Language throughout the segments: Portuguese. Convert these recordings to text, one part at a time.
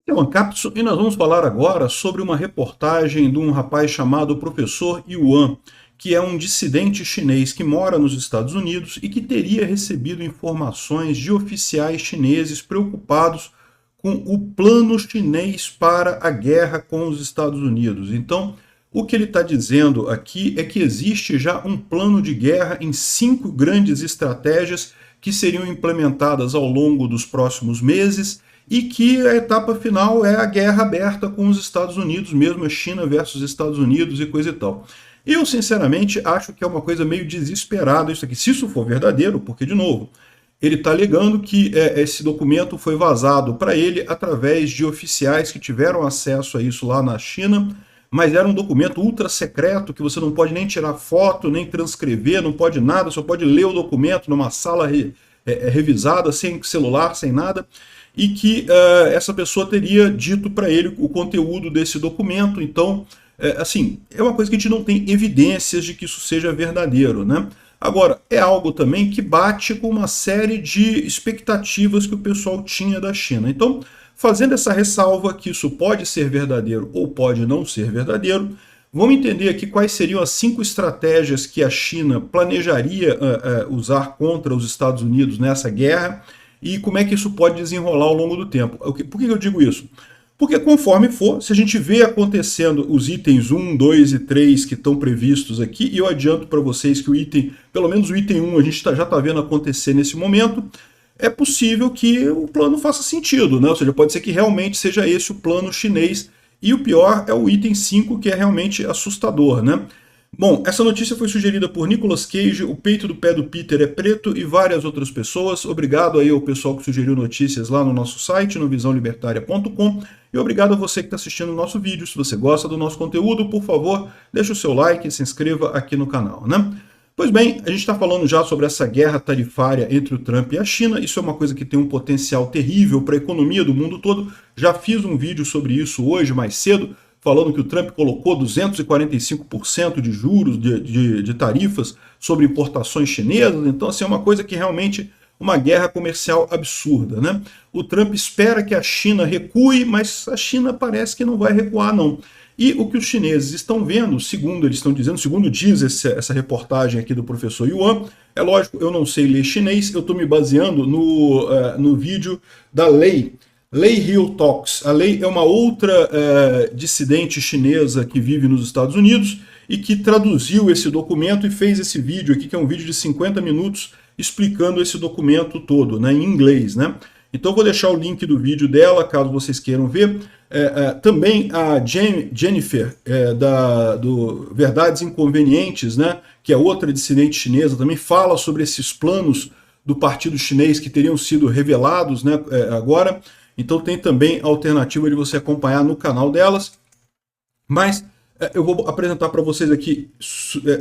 É o Ancapso e nós vamos falar agora sobre uma reportagem de um rapaz chamado Professor Yuan, que é um dissidente chinês que mora nos Estados Unidos e que teria recebido informações de oficiais chineses preocupados com o plano chinês para a guerra com os Estados Unidos. Então, o que ele está dizendo aqui é que existe já um plano de guerra em 5 grandes estratégias que seriam implementadas ao longo dos próximos meses e que a etapa final é a guerra aberta com os Estados Unidos, mesmo a China versus Estados Unidos e coisa e tal. Eu, sinceramente, acho que é uma coisa meio desesperada isso aqui. Se isso for verdadeiro, porque, de novo, ele está alegando que esse documento foi vazado para ele através de oficiais que tiveram acesso a isso lá na China, mas era um documento ultra secreto que você não pode nem tirar foto, nem transcrever, não pode nada, só pode ler o documento numa sala revisada, sem celular, sem nada, e que essa pessoa teria dito para ele o conteúdo desse documento. Então, assim, é uma coisa que a gente não tem evidências de que isso seja verdadeiro, né? Agora, é algo também que bate com uma série de expectativas que o pessoal tinha da China. Então, fazendo essa ressalva que isso pode ser verdadeiro ou pode não ser verdadeiro, vamos entender aqui quais seriam as 5 estratégias que a China planejaria usar contra os Estados Unidos nessa guerra e como é que isso pode desenrolar ao longo do tempo. Por que eu digo isso? Porque conforme for, se a gente vê acontecendo os itens 1, 2 e 3 que estão previstos aqui, e eu adianto para vocês que o item, pelo menos o item 1, a gente já está vendo acontecer nesse momento, é possível que o plano faça sentido, né? Ou seja, pode ser que realmente seja esse o plano chinês, e o pior é o item 5, que é realmente assustador, né? Bom, essa notícia foi sugerida por Nicolas Cage, o peito do pé do Peter é preto e várias outras pessoas. Obrigado aí ao pessoal que sugeriu notícias lá no nosso site, no visãolibertaria.com. E obrigado a você que está assistindo o nosso vídeo. Se você gosta do nosso conteúdo, por favor, deixe o seu like e se inscreva aqui no canal, né? Pois bem, a gente está falando já sobre essa guerra tarifária entre o Trump e a China. Isso é uma coisa que tem um potencial terrível para a economia do mundo todo. Já fiz um vídeo sobre isso hoje, mais cedo, falando que o Trump colocou 245% de juros de tarifas sobre importações chinesas. Então, assim, é uma coisa que realmente uma guerra comercial absurda, né? O Trump espera que a China recue, mas a China parece que não vai recuar, não. E o que os chineses estão vendo, segundo eles estão dizendo, segundo diz essa reportagem aqui do professor Yuan, é lógico, eu não sei ler chinês, eu estou me baseando no vídeo da Lei Hill Talks. A Lei é uma outra dissidente chinesa que vive nos Estados Unidos e que traduziu esse documento e fez esse vídeo aqui, que é um vídeo de 50 minutos, explicando esse documento todo, né, em inglês, né? Então eu vou deixar o link do vídeo dela, caso vocês queiram ver. Também a Jennifer, do Verdades Inconvenientes, né, que é outra dissidente chinesa, também fala sobre esses planos do Partido Chinês que teriam sido revelados, né, agora. Então tem também a alternativa de você acompanhar no canal delas. Mas eu vou apresentar para vocês aqui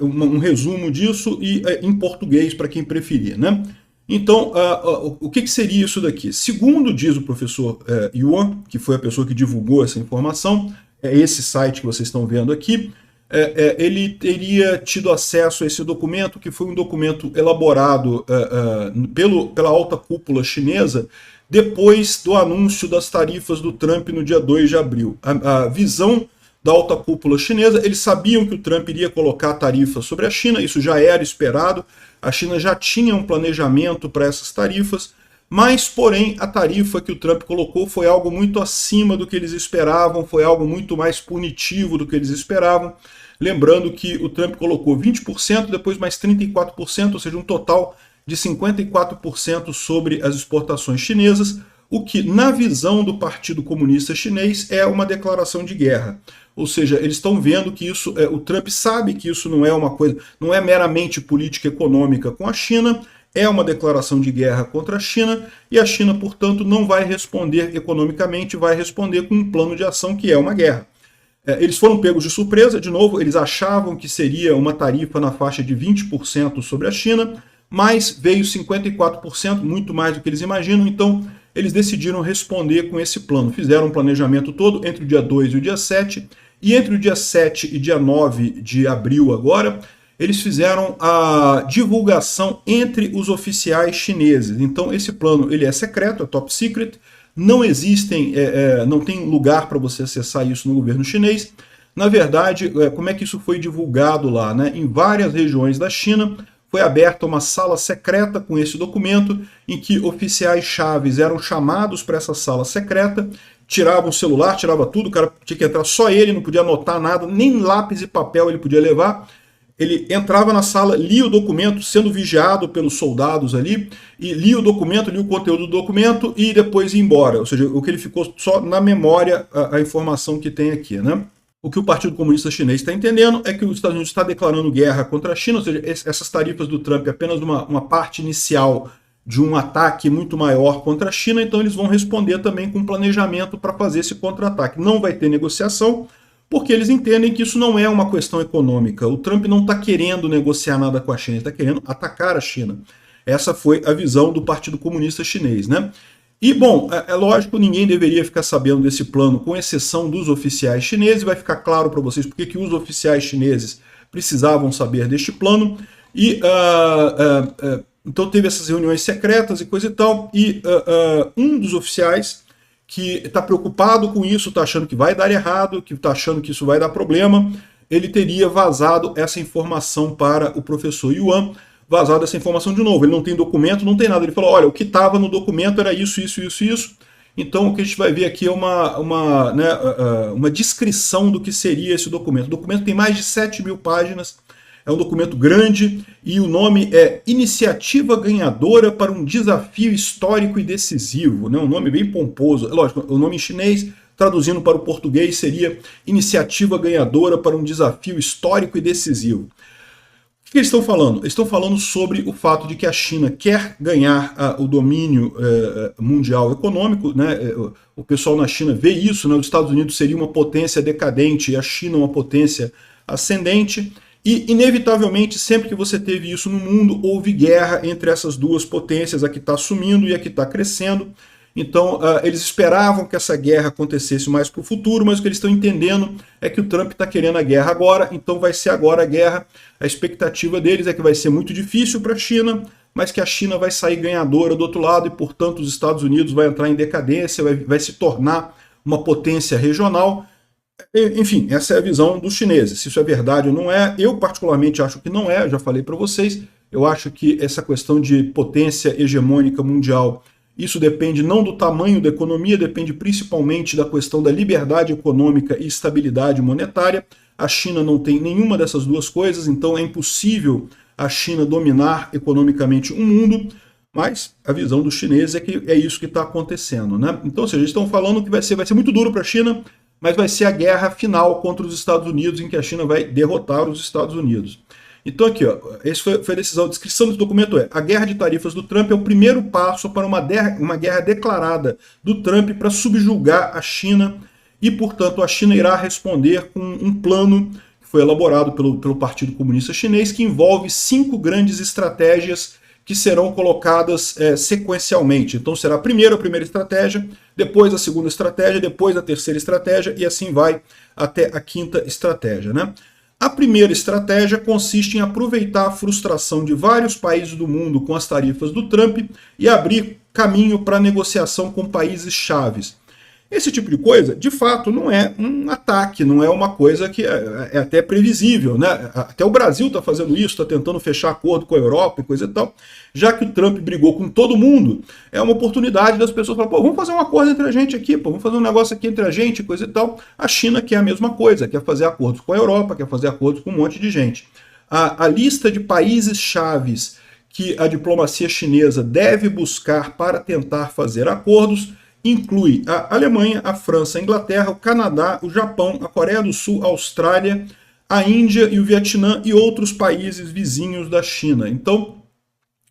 um resumo disso e em português para quem preferir, né? Então, o que seria isso daqui? Segundo diz o professor Yuan, que foi a pessoa que divulgou essa informação, é esse site que vocês estão vendo aqui, ele teria tido acesso a esse documento, que foi um documento elaborado pela alta cúpula chinesa, depois do anúncio das tarifas do Trump no dia 2 de abril. A visão da alta cúpula chinesa, eles sabiam que o Trump iria colocar tarifas sobre a China, isso já era esperado, a China já tinha um planejamento para essas tarifas, mas, porém, a tarifa que o Trump colocou foi algo muito acima do que eles esperavam, foi algo muito mais punitivo do que eles esperavam. Lembrando que o Trump colocou 20%, depois mais 34%, ou seja, um total de 54% sobre as exportações chinesas, o que, na visão do Partido Comunista Chinês, é uma declaração de guerra. Ou seja, eles estão vendo que isso, o Trump sabe que isso não é uma coisa, não é meramente política econômica com a China, é uma declaração de guerra contra a China, e a China, portanto, não vai responder economicamente, vai responder com um plano de ação que é uma guerra. Eles foram pegos de surpresa, de novo, eles achavam que seria uma tarifa na faixa de 20% sobre a China, mas veio 54%, muito mais do que eles imaginam, então eles decidiram responder com esse plano. Fizeram um planejamento todo entre o dia 2 e o dia 7, e entre o dia 7 e dia 9 de abril agora, eles fizeram a divulgação entre os oficiais chineses. Então esse plano ele é secreto, é top secret, não existem, não tem lugar para você acessar isso no governo chinês. Na verdade, como é que isso foi divulgado lá, né? Em várias regiões da China foi aberta uma sala secreta com esse documento, em que oficiais chaves eram chamados para essa sala secreta, tirava o celular, tirava tudo, o cara tinha que entrar só ele, não podia anotar nada, nem lápis e papel ele podia levar. Ele entrava na sala, lia o documento, sendo vigiado pelos soldados ali, e lia o documento, lia o conteúdo do documento e depois ia embora. Ou seja, o que ele ficou só na memória, a informação que tem aqui, né? O que o Partido Comunista Chinês está entendendo é que os Estados Unidos está declarando guerra contra a China, ou seja, essas tarifas do Trump é apenas uma parte inicial de um ataque muito maior contra a China, então eles vão responder também com planejamento para fazer esse contra-ataque. Não vai ter negociação, porque eles entendem que isso não é uma questão econômica. O Trump não está querendo negociar nada com a China, ele está querendo atacar a China. Essa foi a visão do Partido Comunista Chinês, né? E, bom, é lógico, ninguém deveria ficar sabendo desse plano, com exceção dos oficiais chineses. Vai ficar claro para vocês porque que os oficiais chineses precisavam saber deste plano. E, então teve essas reuniões secretas e coisa e tal. E um dos oficiais que está preocupado com isso, está achando que vai dar errado, que está achando que isso vai dar problema, ele teria vazado essa informação para o professor Yuan, vazado essa informação de novo. Ele não tem documento, não tem nada. Ele falou, olha, o que estava no documento era isso, isso, isso, isso. Então o que a gente vai ver aqui é uma descrição do que seria esse documento. O documento tem mais de 7.000 páginas, é um documento grande e o nome é Iniciativa Ganhadora para um Desafio Histórico e Decisivo. Né? Um nome bem pomposo. É lógico, o nome em chinês, traduzindo para o português, seria Iniciativa Ganhadora para um Desafio Histórico e Decisivo. O que eles estão falando? Eles estão falando sobre o fato de que a China quer ganhar o domínio mundial econômico, né? O pessoal na China vê isso, né? Os Estados Unidos seria uma potência decadente e a China uma potência ascendente, e inevitavelmente sempre que você teve isso no mundo, houve guerra entre essas duas potências, a que está sumindo e a que está crescendo. Então, eles esperavam que essa guerra acontecesse mais para o futuro, mas o que eles estão entendendo é que o Trump está querendo a guerra agora, então vai ser agora a guerra. A expectativa deles é que vai ser muito difícil para a China, mas que a China vai sair ganhadora do outro lado e, portanto, os Estados Unidos vai entrar em decadência, vai se tornar uma potência regional. Enfim, essa é a visão dos chineses. Se isso é verdade ou não é, eu particularmente acho que não é, eu já falei para vocês. Eu acho que essa questão de potência hegemônica mundial, isso depende não do tamanho da economia, depende principalmente da questão da liberdade econômica e estabilidade monetária. A China não tem nenhuma dessas duas coisas, então é impossível a China dominar economicamente o mundo, mas a visão dos chineses é que é isso que está acontecendo, né? Então, ou seja, eles estão falando que vai ser muito duro para a China, mas vai ser a guerra final contra os Estados Unidos, em que a China vai derrotar os Estados Unidos. Então aqui, ó, essa foi a decisão, a descrição do documento a guerra de tarifas do Trump é o primeiro passo para uma guerra declarada do Trump para subjugar a China e, portanto, a China irá responder com um plano que foi elaborado pelo Partido Comunista Chinês, que envolve 5 grandes estratégias que serão colocadas sequencialmente. Então será primeiro a primeira estratégia, depois a segunda estratégia, depois a terceira estratégia e assim vai até a quinta estratégia, né? A primeira estratégia consiste em aproveitar a frustração de vários países do mundo com as tarifas do Trump e abrir caminho para negociação com países chaves. Esse tipo de coisa, de fato, não é um ataque, não é uma coisa que é até previsível, né? Até o Brasil está fazendo isso, está tentando fechar acordo com a Europa e coisa e tal. Já que o Trump brigou com todo mundo, é uma oportunidade das pessoas falarem, pô, vamos fazer um acordo entre a gente aqui, pô, vamos fazer um negócio aqui entre a gente, coisa e tal. A China quer a mesma coisa, quer fazer acordos com a Europa, quer fazer acordos com um monte de gente. A lista de países chaves que a diplomacia chinesa deve buscar para tentar fazer acordos inclui a Alemanha, a França, a Inglaterra, o Canadá, o Japão, a Coreia do Sul, a Austrália, a Índia e o Vietnã e outros países vizinhos da China. Então,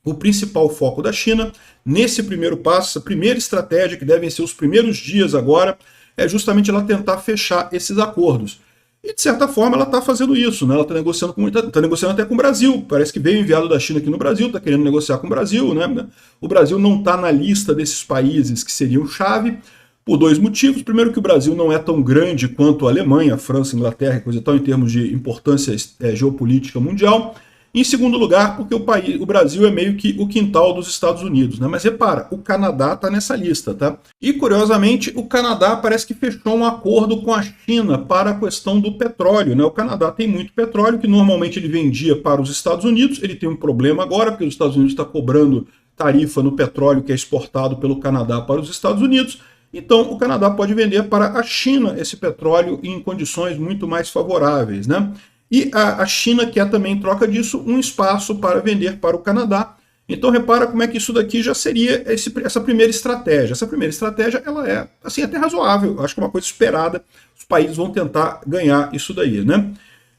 o principal foco da China, nesse primeiro passo, essa primeira estratégia, que devem ser os primeiros dias agora, é justamente ela tentar fechar esses acordos. E, de certa forma, ela está fazendo isso, né? Ela está negociando, tá negociando até com o Brasil. Parece que veio enviado da China aqui no Brasil, está querendo negociar com o Brasil, né? O Brasil não está na lista desses países que seriam chave, por 2 motivos. Primeiro, que o Brasil não é tão grande quanto a Alemanha, a França, a Inglaterra e coisa e tal, em termos de importância geopolítica mundial. Em segundo lugar, porque o Brasil é meio que o quintal dos Estados Unidos, né? Mas repara, o Canadá está nessa lista, tá? E curiosamente, o Canadá parece que fechou um acordo com a China para a questão do petróleo, né? O Canadá tem muito petróleo que normalmente ele vendia para os Estados Unidos. Ele tem um problema agora porque os Estados Unidos está cobrando tarifa no petróleo que é exportado pelo Canadá para os Estados Unidos. Então, o Canadá pode vender para a China esse petróleo em condições muito mais favoráveis, né? E a China quer também, em troca disso, um espaço para vender para o Canadá. Então, repara como é que isso daqui já seria essa primeira estratégia. Essa primeira estratégia, ela é, assim, até razoável. Eu acho que é uma coisa esperada. Os países vão tentar ganhar isso daí, né?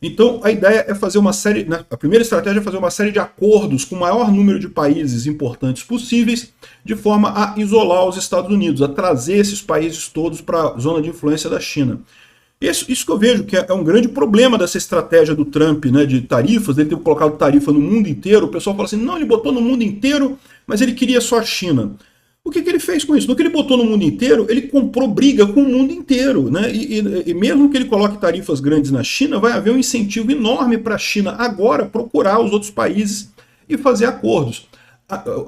Então, a ideia é fazer uma série, né, a primeira estratégia é fazer uma série de acordos com o maior número de países importantes possíveis, de forma a isolar os Estados Unidos, a trazer esses países todos para a zona de influência da China. Isso que eu vejo que é um grande problema dessa estratégia do Trump, né, de tarifas, dele ter colocado tarifa no mundo inteiro. O pessoal fala assim, não, ele botou no mundo inteiro, mas ele queria só a China. O que ele fez com isso? No que ele botou no mundo inteiro, ele comprou briga com o mundo inteiro, né? E mesmo que ele coloque tarifas grandes na China, vai haver um incentivo enorme para a China agora procurar os outros países e fazer acordos.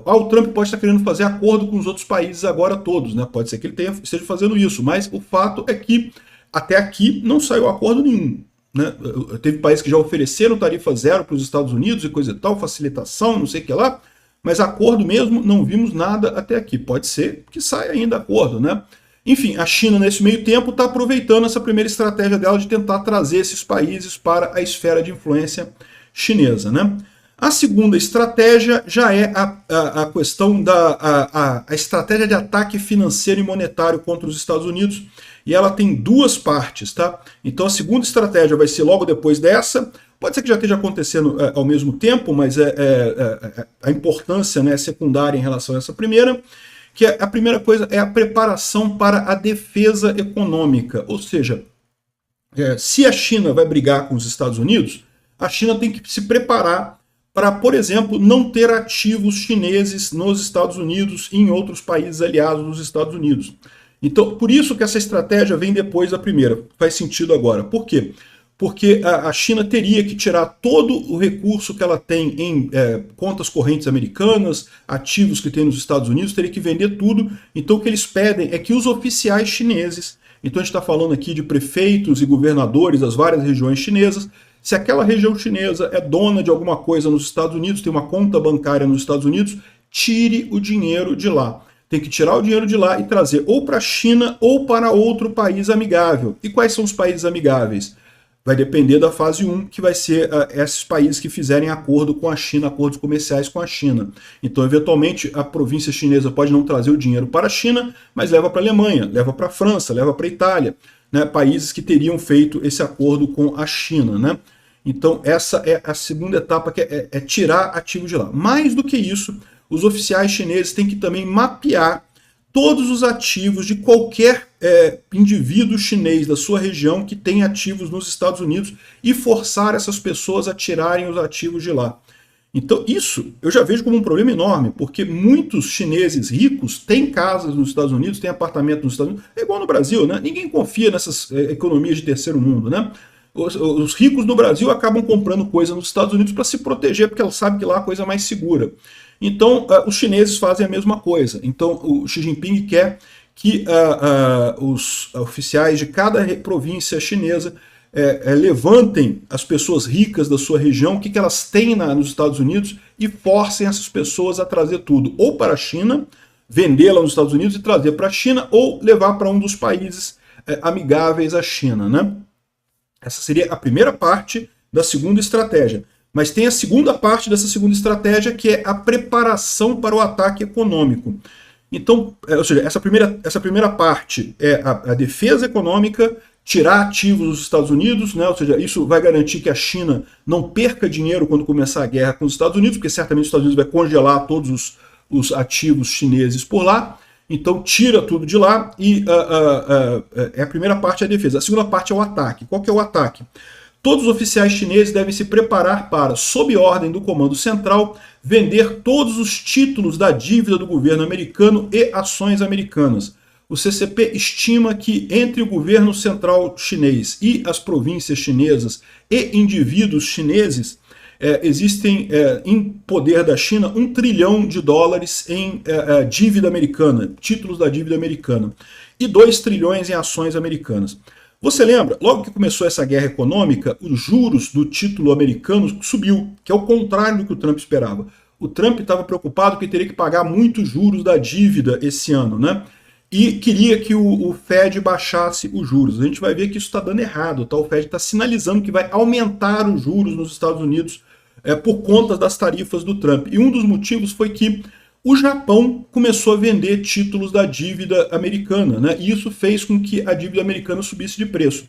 O Trump pode estar querendo fazer acordo com os outros países agora todos, né? Pode ser que ele esteja fazendo isso, mas o fato é que até aqui não saiu acordo nenhum, né? Teve países que já ofereceram tarifa zero para os Estados Unidos e coisa e tal, facilitação, não sei o que lá, mas acordo mesmo, não vimos nada até aqui. Pode ser que saia ainda acordo, né? Enfim, a China, nesse meio tempo, está aproveitando essa primeira estratégia dela de tentar trazer esses países para a esfera de influência chinesa, né? A segunda estratégia já é a questão da estratégia de ataque financeiro e monetário contra os Estados Unidos, e ela tem duas partes, tá? Então a segunda estratégia vai ser logo depois dessa. Pode ser que já esteja acontecendo ao mesmo tempo, mas a importância, né, é secundária em relação a essa primeira, que a primeira coisa é a preparação para a defesa econômica. Ou seja, se a China vai brigar com os Estados Unidos, a China tem que se preparar para, por exemplo, não ter ativos chineses nos Estados Unidos e em outros países aliados dos Estados Unidos. Então, por isso que essa estratégia vem depois da primeira. Faz sentido agora. Por quê? Porque a China teria que tirar todo o recurso que ela tem em contas correntes americanas, ativos que tem nos Estados Unidos, teria que vender tudo. Então o que eles pedem é que os oficiais chineses, então a gente está falando aqui de prefeitos e governadores das várias regiões chinesas, se aquela região chinesa é dona de alguma coisa nos Estados Unidos, tem uma conta bancária nos Estados Unidos, tire o dinheiro de lá. Tem que tirar o dinheiro de lá e trazer ou para a China ou para outro país amigável. E quais são os países amigáveis? Vai depender da fase 1, que vai ser esses países que fizerem acordo com a China, acordos comerciais com a China. Então, eventualmente, a província chinesa pode não trazer o dinheiro para a China, mas leva para a Alemanha, leva para a França, leva para a Itália, né? Países que teriam feito esse acordo com a China, né? Então, essa é a segunda etapa, que é tirar ativo de lá. Mais do que isso, os oficiais chineses têm que também mapear todos os ativos de qualquer indivíduo chinês da sua região que tem ativos nos Estados Unidos e forçar essas pessoas a tirarem os ativos de lá. Então isso eu já vejo como um problema enorme, porque muitos chineses ricos têm casas nos Estados Unidos, têm apartamento nos Estados Unidos, é igual no Brasil, né? Ninguém confia nessas economias de terceiro mundo, né? Os ricos do Brasil acabam comprando coisa nos Estados Unidos para se proteger, porque eles sabem que lá a coisa é mais segura. Então, os chineses fazem a mesma coisa. Então, o Xi Jinping quer que os oficiais de cada província chinesa levantem as pessoas ricas da sua região, o que elas têm nos Estados Unidos, e forcem essas pessoas a trazer tudo, ou para a China, vendê-la nos Estados Unidos e trazer para a China, ou levar para um dos países amigáveis à China, né? Essa seria a primeira parte da segunda estratégia. Mas tem a segunda parte dessa segunda estratégia, que é a preparação para o ataque econômico. Então, ou seja, essa primeira parte é a defesa econômica, tirar ativos dos Estados Unidos, né? Ou seja, isso vai garantir que a China não perca dinheiro quando começar a guerra com os Estados Unidos, porque certamente os Estados Unidos vai congelar todos os ativos chineses por lá. Então tira tudo de lá e a primeira parte é a defesa. A segunda parte é o ataque. Qual que é o ataque? Todos os oficiais chineses devem se preparar para, sob ordem do Comando Central, vender todos os títulos da dívida do governo americano e ações americanas. O CCP estima que entre o governo central chinês e as províncias chinesas e indivíduos chineses, existem em poder da China US$ 1 trilhão em dívida americana, títulos da dívida americana, e 2 trilhões em ações americanas. Você lembra, logo que começou essa guerra econômica, os juros do título americano subiu, que é o contrário do que o Trump esperava. O Trump estava preocupado que teria que pagar muitos juros da dívida esse ano, né? E queria que o Fed baixasse os juros. A gente vai ver que isso está dando errado, tá? O Fed está sinalizando que vai aumentar os juros nos Estados Unidos por conta das tarifas do Trump. E um dos motivos foi que o Japão começou a vender títulos da dívida americana, né? E isso fez com que a dívida americana subisse de preço.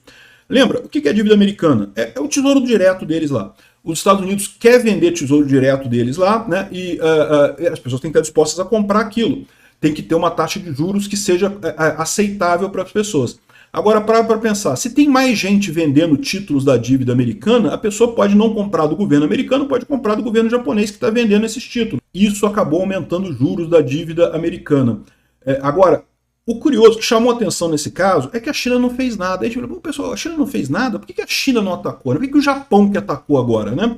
Lembra, o que é a dívida americana? É o tesouro direto deles lá. Os Estados Unidos quer vender tesouro direto deles lá, né? E as pessoas têm que estar dispostas a comprar aquilo. Tem que ter uma taxa de juros que seja aceitável para as pessoas. Agora, para pensar, se tem mais gente vendendo títulos da dívida americana, a pessoa pode não comprar do governo americano, pode comprar do governo japonês que está vendendo esses títulos. Isso acabou aumentando os juros da dívida americana. Agora, o curioso que chamou a atenção nesse caso é que a China não fez nada. Aí a gente falou, pessoal, a China não fez nada? Por que a China não atacou? Por que o Japão que atacou agora, né?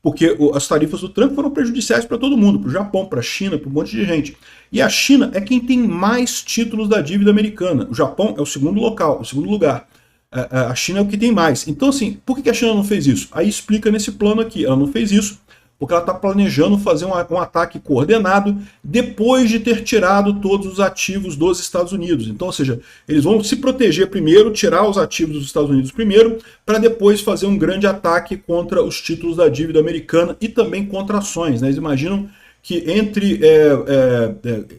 Porque as tarifas do Trump foram prejudiciais para todo mundo, para o Japão, para a China, para um monte de gente. E a China é quem tem mais títulos da dívida americana. O Japão é o segundo lugar. A China é o que tem mais. Então, assim, por que a China não fez isso? Aí explica nesse plano aqui. Ela não fez isso porque ela está planejando fazer um ataque coordenado depois de ter tirado todos os ativos dos Estados Unidos. Então, ou seja, eles vão se proteger primeiro, tirar os ativos dos Estados Unidos primeiro, para depois fazer um grande ataque contra os títulos da dívida americana e também contra ações, né? Eles imaginam que entre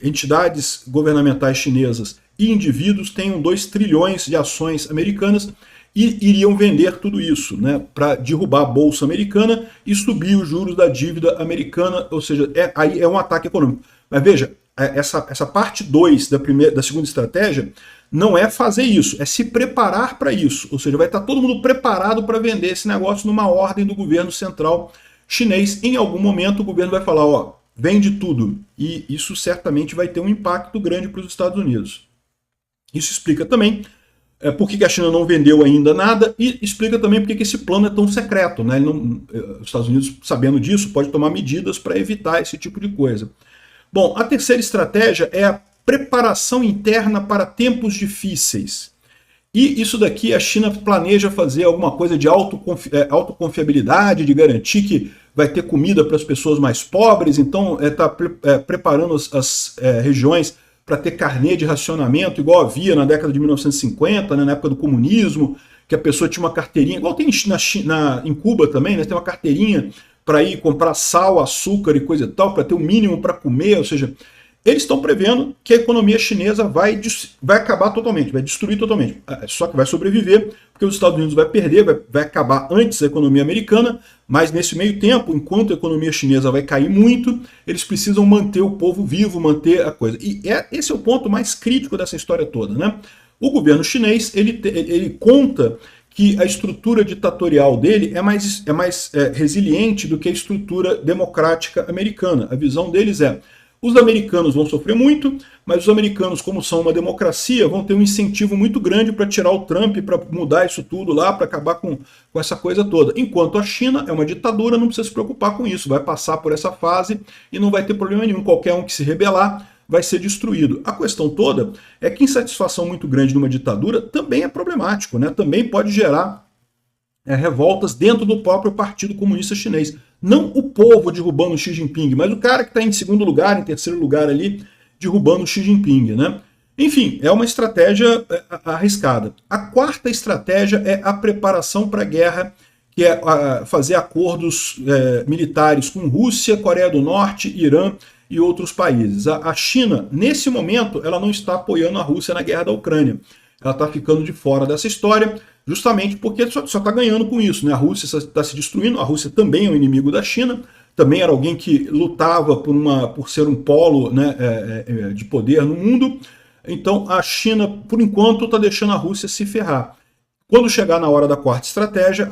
entidades governamentais chinesas e indivíduos tenham 2 trilhões de ações americanas e iriam vender tudo isso, né, para derrubar a bolsa americana e subir os juros da dívida americana, ou seja, aí é um ataque econômico. Mas veja, essa parte 2 da segunda estratégia não é fazer isso, é se preparar para isso, ou seja, vai estar todo mundo preparado para vender esse negócio numa ordem do governo central chinês. Em algum momento o governo vai falar, ó, vende tudo, e isso certamente vai ter um impacto grande para os Estados Unidos. Isso explica também por que a China não vendeu ainda nada e explica também por que esse plano é tão secreto, né? Os Estados Unidos, sabendo disso, pode tomar medidas para evitar esse tipo de coisa. Bom, a terceira estratégia é a preparação interna para tempos difíceis. E isso daqui a China planeja fazer alguma coisa de autoconfiabilidade, de garantir que vai ter comida para as pessoas mais pobres, então está preparando as regiões para ter carnê de racionamento, igual havia na década de 1950, né, na época do comunismo, que a pessoa tinha uma carteirinha, igual tem em Cuba também, né, tem uma carteirinha para ir comprar sal, açúcar e coisa e tal, para ter o mínimo para comer, ou seja, eles estão prevendo que a economia chinesa vai acabar totalmente, vai destruir totalmente, só que vai sobreviver, porque os Estados Unidos vai perder, vai acabar antes da economia americana, mas nesse meio tempo, enquanto a economia chinesa vai cair muito, eles precisam manter o povo vivo, manter a coisa. E esse é o ponto mais crítico dessa história toda, né? O governo chinês, ele conta que a estrutura ditatorial dele é mais resiliente do que a estrutura democrática americana. A visão deles é: os americanos vão sofrer muito, mas os americanos, como são uma democracia, vão ter um incentivo muito grande para tirar o Trump, para mudar isso tudo lá, para acabar com essa coisa toda. Enquanto a China é uma ditadura, não precisa se preocupar com isso, vai passar por essa fase e não vai ter problema nenhum. Qualquer um que se rebelar vai ser destruído. A questão toda é que insatisfação muito grande numa ditadura também é problemático, né? Também pode gerar revoltas dentro do próprio Partido Comunista Chinês. Não o povo derrubando o Xi Jinping, mas o cara que está em segundo lugar, em terceiro lugar ali, derrubando o Xi Jinping, né? Enfim, é uma estratégia arriscada. A quarta estratégia é a preparação para a guerra, que é fazer acordos militares com Rússia, Coreia do Norte, Irã e outros países. A China, nesse momento, ela não está apoiando a Rússia na guerra da Ucrânia. Ela está ficando de fora dessa história, justamente porque só está ganhando com isso, né? A Rússia está se destruindo, a Rússia também é um inimigo da China, também era alguém que lutava por ser um polo, né, de poder no mundo. Então a China, por enquanto, está deixando a Rússia se ferrar. Quando chegar na hora da quarta estratégia,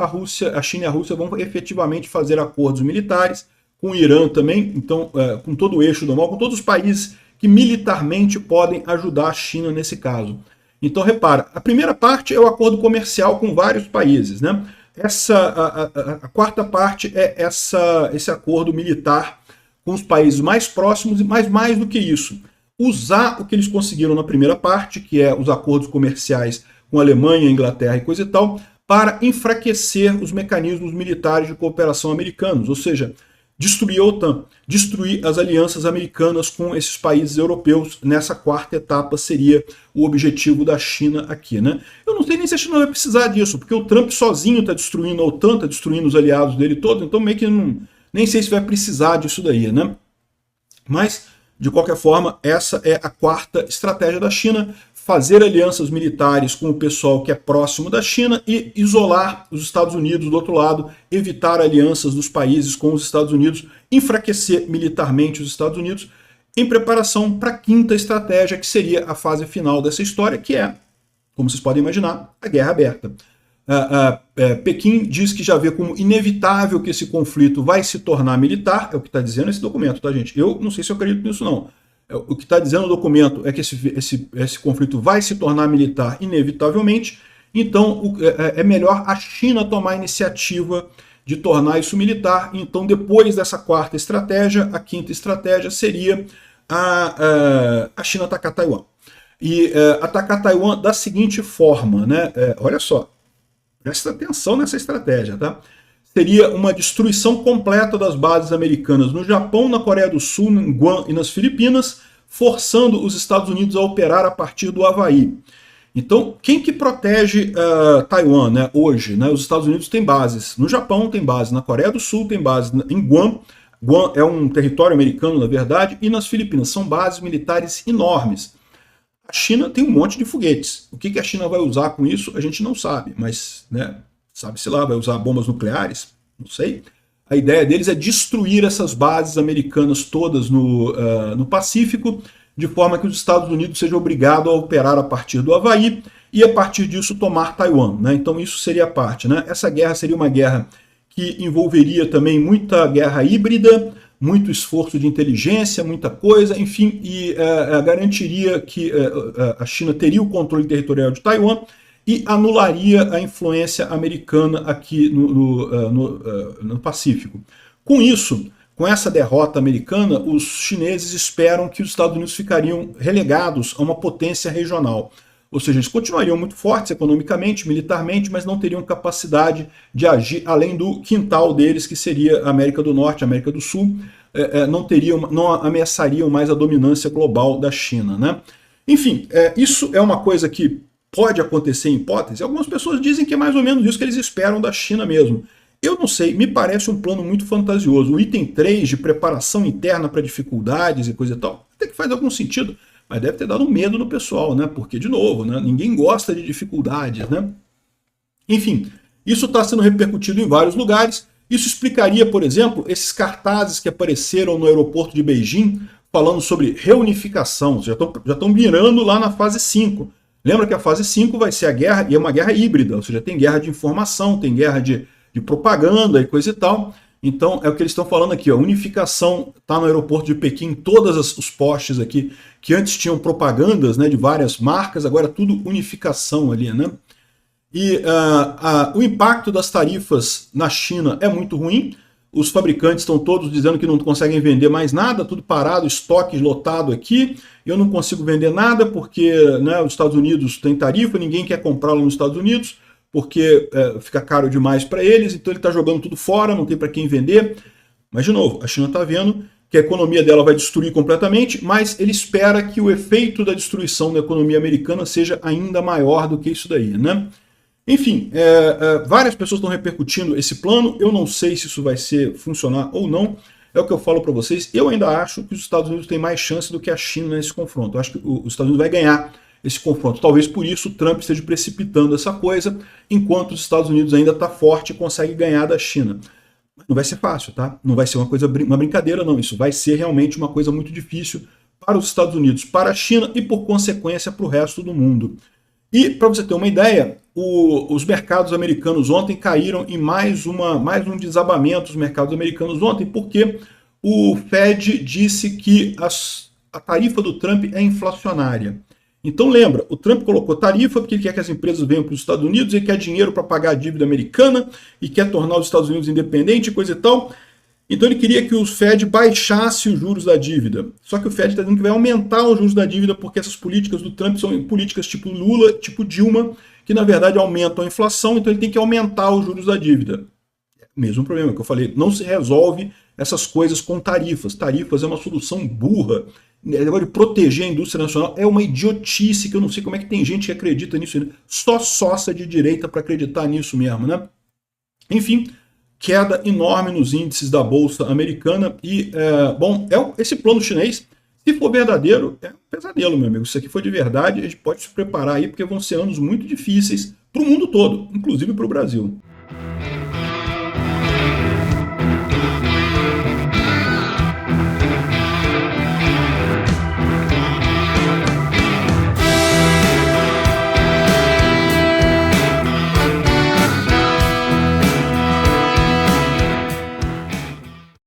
a China e a Rússia vão efetivamente fazer acordos militares, com o Irã também, então com todo o eixo do mal, com todos os países que militarmente podem ajudar a China nesse caso. Então repara, a primeira parte é o acordo comercial com vários países, né? A quarta parte é esse acordo militar com os países mais próximos, mas mais do que isso, usar o que eles conseguiram na primeira parte, que é os acordos comerciais com a Alemanha, Inglaterra e coisa e tal, para enfraquecer os mecanismos militares de cooperação americanos, ou seja, destruir a OTAN, destruir as alianças americanas com esses países europeus. Nessa quarta etapa seria o objetivo da China aqui, né? Eu não sei nem se a China vai precisar disso, porque o Trump sozinho está destruindo a OTAN, está destruindo os aliados dele todos, então meio que nem sei se vai precisar disso daí, né? Mas, de qualquer forma, essa é a quarta estratégia da China: fazer alianças militares com o pessoal que é próximo da China e isolar os Estados Unidos do outro lado, evitar alianças dos países com os Estados Unidos, enfraquecer militarmente os Estados Unidos, em preparação para a quinta estratégia, que seria a fase final dessa história, que é, como vocês podem imaginar, a guerra aberta. Pequim diz que já vê como inevitável que esse conflito vai se tornar militar, é o que está dizendo esse documento, tá, gente? Eu não sei se eu acredito nisso, não. O que está dizendo no documento é que esse conflito vai se tornar militar inevitavelmente, então é melhor a China tomar a iniciativa de tornar isso militar. Então, depois dessa quarta estratégia, a quinta estratégia seria a China atacar Taiwan. E atacar Taiwan da seguinte forma, né? Olha só, presta atenção nessa estratégia, tá? Seria uma destruição completa das bases americanas no Japão, na Coreia do Sul, em Guam e nas Filipinas, forçando os Estados Unidos a operar a partir do Havaí. Então, quem que protege Taiwan, né, hoje? Né? Os Estados Unidos têm bases no Japão, tem base na Coreia do Sul, tem base em Guam. Guam é um território americano, na verdade, e nas Filipinas. São bases militares enormes. A China tem um monte de foguetes. O que a China vai usar com isso, a gente não sabe, mas, né, sabe-se lá, vai usar bombas nucleares? Não sei. A ideia deles é destruir essas bases americanas todas no Pacífico, de forma que os Estados Unidos sejam obrigados a operar a partir do Havaí e, a partir disso, tomar Taiwan, né? Então, isso seria a parte, né? Essa guerra seria uma guerra que envolveria também muita guerra híbrida, muito esforço de inteligência, muita coisa, enfim, e garantiria que a China teria o controle territorial de Taiwan e anularia a influência americana aqui no Pacífico. Com isso, com essa derrota americana, os chineses esperam que os Estados Unidos ficariam relegados a uma potência regional. Ou seja, eles continuariam muito fortes economicamente, militarmente, mas não teriam capacidade de agir além do quintal deles, que seria a América do Norte, a América do Sul. Não ameaçariam mais a dominância global da China, né? Enfim, isso é uma coisa que pode acontecer em hipótese. Algumas pessoas dizem que é mais ou menos isso que eles esperam da China mesmo. Eu não sei, me parece um plano muito fantasioso. O item 3 de preparação interna para dificuldades e coisa e tal, até que faz algum sentido, mas deve ter dado um medo no pessoal, né? Porque, de novo, né, ninguém gosta de dificuldades, né? Enfim, isso está sendo repercutido em vários lugares. Isso explicaria, por exemplo, esses cartazes que apareceram no aeroporto de Beijing falando sobre reunificação. Já estão mirando lá na fase 5. Lembra que a fase 5 vai ser a guerra, e é uma guerra híbrida, ou seja, tem guerra de informação, tem guerra de propaganda e coisa e tal. Então, é o que eles estão falando aqui, ó, unificação. Está no aeroporto de Pequim, todos os postes aqui, que antes tinham propagandas, né, de várias marcas, agora tudo unificação ali, né? E o impacto das tarifas na China é muito ruim. Os fabricantes estão todos dizendo que não conseguem vender mais nada, tudo parado, estoque lotado aqui. Eu não consigo vender nada porque, né, os Estados Unidos têm tarifa, ninguém quer comprá-lo nos Estados Unidos, porque fica caro demais para eles, então ele está jogando tudo fora, não tem para quem vender. Mas, de novo, a China está vendo que a economia dela vai destruir completamente, mas ele espera que o efeito da destruição da economia americana seja ainda maior do que isso daí, né? Enfim, várias pessoas estão repercutindo esse plano. Eu não sei se isso vai funcionar ou não. É o que eu falo para vocês. Eu ainda acho que os Estados Unidos têm mais chance do que a China nesse confronto. Eu acho que os Estados Unidos vai ganhar esse confronto. Talvez por isso o Trump esteja precipitando essa coisa, enquanto os Estados Unidos ainda está forte e consegue ganhar da China. Não vai ser fácil, tá? Não vai ser uma brincadeira, não. Isso vai ser realmente uma coisa muito difícil para os Estados Unidos, para a China e, por consequência, para o resto do mundo. E, para você ter uma ideia, os mercados americanos ontem caíram em mais um desabamento dos mercados americanos ontem, porque o Fed disse que a tarifa do Trump é inflacionária. Então lembra, o Trump colocou tarifa porque ele quer que as empresas venham para os Estados Unidos, ele quer dinheiro para pagar a dívida americana e quer tornar os Estados Unidos independente e coisa e tal. Então ele queria que o Fed baixasse os juros da dívida. Só que o Fed está dizendo que vai aumentar os juros da dívida porque essas políticas do Trump são políticas tipo Lula, tipo Dilma, que na verdade aumentam a inflação, então ele tem que aumentar os juros da dívida. Mesmo problema que eu falei, não se resolve essas coisas com tarifas. Tarifas é uma solução burra. O negócio de proteger a indústria nacional é uma idiotice que eu não sei como é que tem gente que acredita nisso. Só sócia de direita para acreditar nisso mesmo, né? Enfim, queda enorme nos índices da Bolsa Americana. E, bom, esse plano chinês, se for verdadeiro, é um pesadelo, meu amigo. Se isso aqui for de verdade, a gente pode se preparar aí, porque vão ser anos muito difíceis para o mundo todo, inclusive para o Brasil.